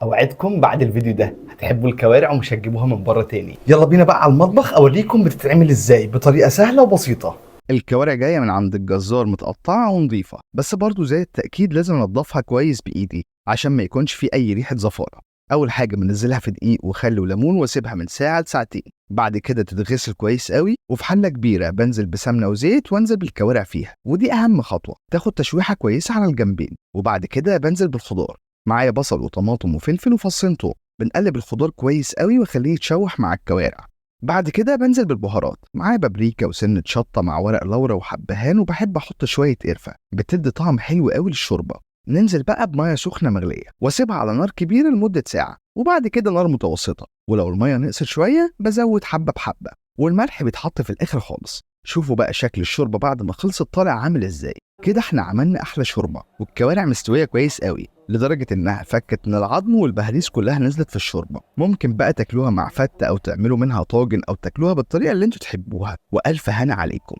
اوعدكم بعد الفيديو ده هتحبوا الكوارع ومش هتجيبوها من بره تاني. يلا بينا بقى على المطبخ اوريكم بتتعمل ازاي بطريقه سهله وبسيطه. الكوارع جاية من عند الجزار متقطعة ونضيفة، بس برضو زي التأكيد لازم انضفها كويس بإيدي عشان ما يكونش في أي ريحة زفارة. أول حاجة بنزلها في دقيق وخل وليمون واسيبها من ساعة لساعتين. بعد كده تتغسل كويس قوي، وفي حلة كبيرة بنزل بسمنة وزيت وانزل بالكوارع فيها، ودي أهم خطوة. تاخد تشويحة كويسة على الجنبين، وبعد كده بنزل بالخضار. معايا بصل وطماطم وفلفل وفصين توم. بنقلب الخضار كويس قوي واخليه يتشوح مع الكوارع. بعد كده بنزل بالبهارات، معايا بابريكا وسنة شطة مع ورق لورا وحبهان، وبحب احط شوية قرفة بتدي طعم حلو قوي للشوربة. ننزل بقى بمية سخنة مغلية واسيبها على نار كبيرة لمدة ساعة، وبعد كده نار متوسطة، ولو المية نقصت شوية بزود حبة بحبة، والملح بيتحط في الآخر خالص. شوفوا بقى شكل الشوربة بعد ما خلصت طالع عامل ازاي. كده احنا عملنا احلى شوربة، والكوارع مستوية كويس قوي لدرجة انها فكت من العظم والبهاريز كلها نزلت في الشوربة. ممكن بقى تاكلوها مع فتة او تعملوا منها طاجن او تاكلوها بالطريقة اللي انتوا تحبوها، والف هنا عليكم.